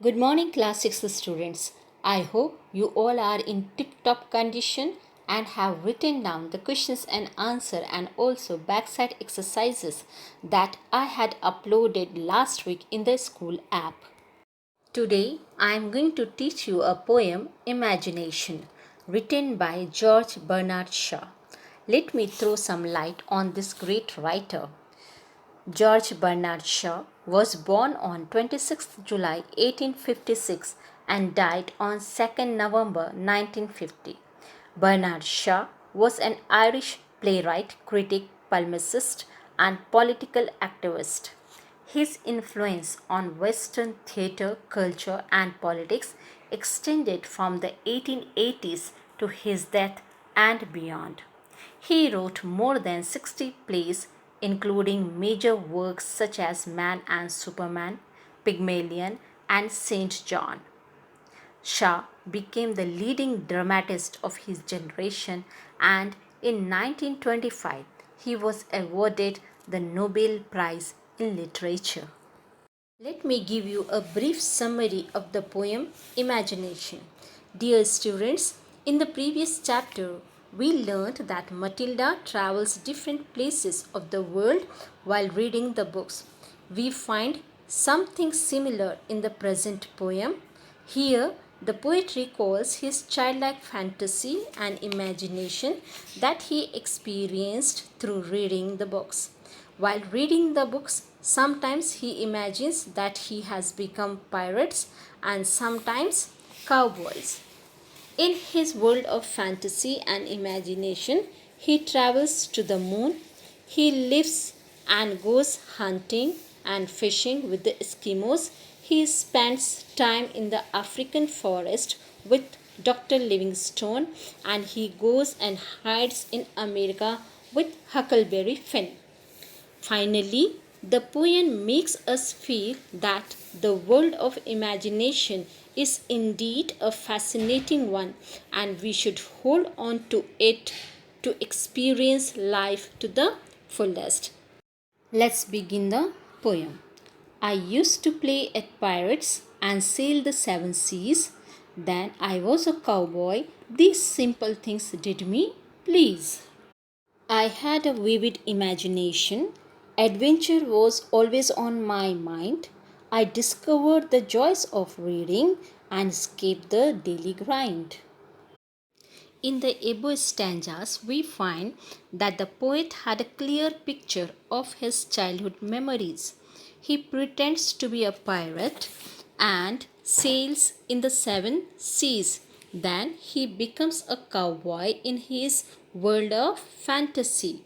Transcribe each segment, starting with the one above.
Good morning, class 6 students. I hope you all are in tip top condition and have written down the questions and answer and also backside exercises that I had uploaded last week in the school app. Today I am going to teach you a poem, Imagination, written by George Bernard Shaw. Let me throw some light on this great writer. George Bernard Shaw was born on 26th July 1856 and died on 2nd November 1950. Bernard Shaw was an Irish playwright, critic, polemicist, and political activist. His influence on Western theatre, culture, and politics extended from the 1880s to his death and beyond. He wrote more than 60 plays, including major works such as Man and Superman, Pygmalion, and Saint John. Shaw became the leading dramatist of his generation, and in 1925 he was awarded the Nobel Prize in Literature. Let me give you a brief summary of the poem Imagination. Dear students, in the previous chapter, we learned that Matilda travels different places of the world while reading the books. We find something similar in the present poem. Here, the poet recalls his childlike fantasy and imagination that he experienced through reading the books. While reading the books, sometimes he imagines that he has become pirates and sometimes cowboys. In his world of fantasy and imagination, he travels to the moon. He lives and goes hunting and fishing with the Eskimos. He spends time in the African forest with Dr. Livingstone, and he goes and hides in America with Huckleberry Finn. Finally, the poem makes us feel that the world of imagination is indeed a fascinating one and we should hold on to it to experience life to the fullest. Let's begin the poem. I used to play at pirates and sail the seven seas. Then I was a cowboy. These simple things did me please. I had a vivid imagination. Adventure was always on my mind. I discovered the joys of reading and escaped the daily grind. In the above stanzas, we find that the poet had a clear picture of his childhood memories. He pretends to be a pirate and sails in the seven seas. Then he becomes a cowboy in his world of fantasy.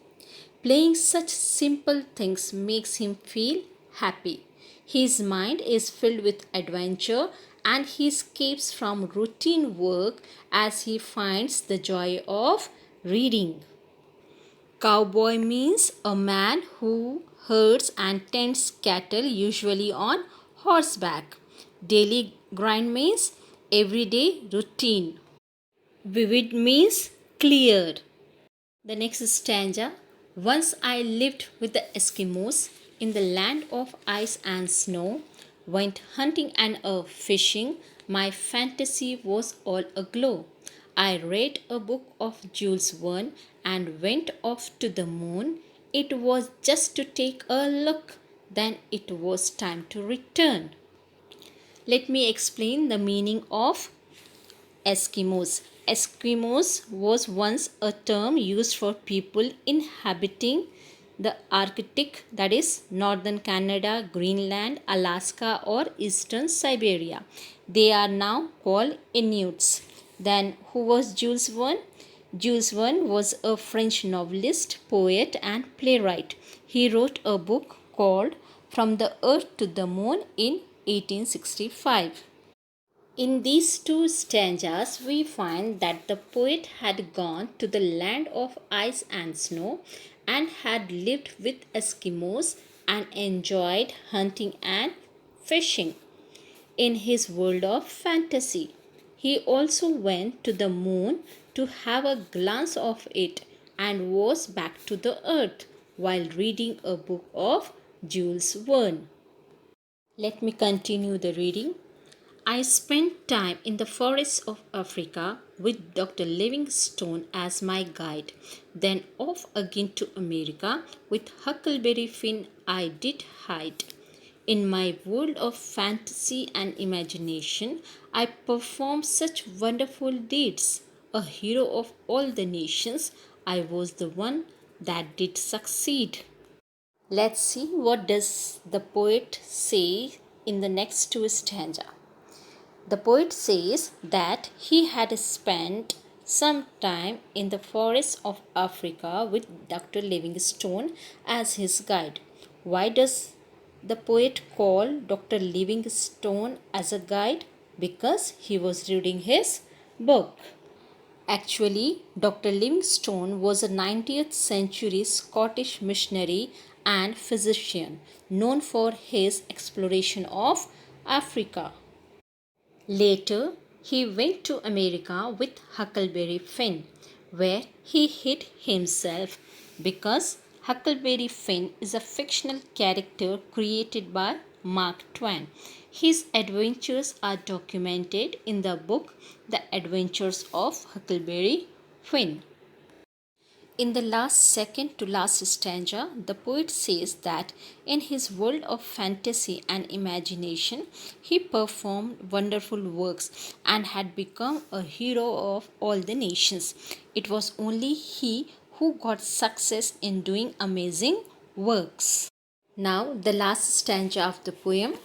Playing such simple things makes him feel happy. His mind is filled with adventure and he escapes from routine work as he finds the joy of reading. Cowboy means a man who herds and tends cattle, usually on horseback. Daily grind means everyday routine. Vivid means clear. The next stanza. Once I lived with the Eskimos in the land of ice and snow, went hunting and fishing. My fantasy was all aglow. I read a book of Jules Verne and went off to the moon. It was just to take a look, then it was time to return. Let me explain the meaning of Eskimos. Eskimos was once a term used for people inhabiting the Arctic, that is, northern Canada, Greenland, Alaska, or eastern Siberia. They are now called Inuits. Then, who was Jules Verne? Jules Verne was a French novelist, poet, and playwright. He wrote a book called From the Earth to the Moon in 1865. In these two stanzas, we find that the poet had gone to the land of ice and snow and had lived with Eskimos and enjoyed hunting and fishing in his world of fantasy. He also went to the moon to have a glance of it and was back to the earth while reading a book of Jules Verne. Let me continue the reading. I spent time in the forests of Africa with Dr. Livingstone as my guide, then off again to America with Huckleberry Finn I did hide. In my world of fantasy and imagination, I performed such wonderful deeds. A hero of all the nations, I was the one that did succeed. Let's see what does the poet say in the next two stanza. The poet says that he had spent some time in the forests of Africa with Dr. Livingstone as his guide. Why does the poet call Dr. Livingstone as a guide? Because he was reading his book. Actually, Dr. Livingstone was a 19th century Scottish missionary and physician known for his exploration of Africa. Later, he went to America with Huckleberry Finn, where he hid himself because Huckleberry Finn is a fictional character created by Mark Twain. His adventures are documented in the book The Adventures of Huckleberry Finn. In the last second to last stanza, the poet says that in his world of fantasy and imagination, he performed wonderful works and had become a hero of all the nations. It was only he who got success in doing amazing works. Now, the last stanza of the poem.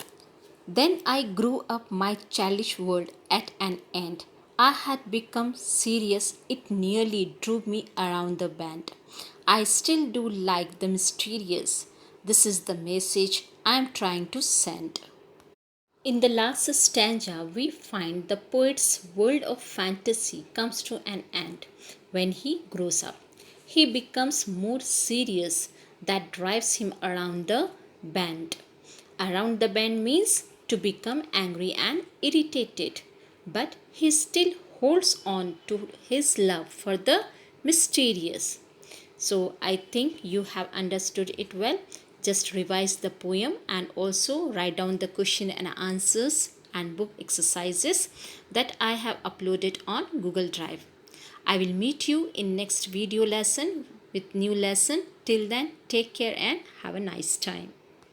Then I grew up my childish world at an end. I had become serious, it nearly drove me around the bend. I still do like the mysterious. This is the message I am trying to send. In the last stanza, we find the poet's world of fantasy comes to an end when he grows up. He becomes more serious, that drives him around the bend. Around the bend means to become angry and irritated, but he still holds on to his love for the mysterious. So I think you have understood it well. Just revise the poem and also write down the question and answers and book exercises that I have uploaded on Google Drive. I will meet you in next video lesson with new lesson. Till then, take care and have a nice time.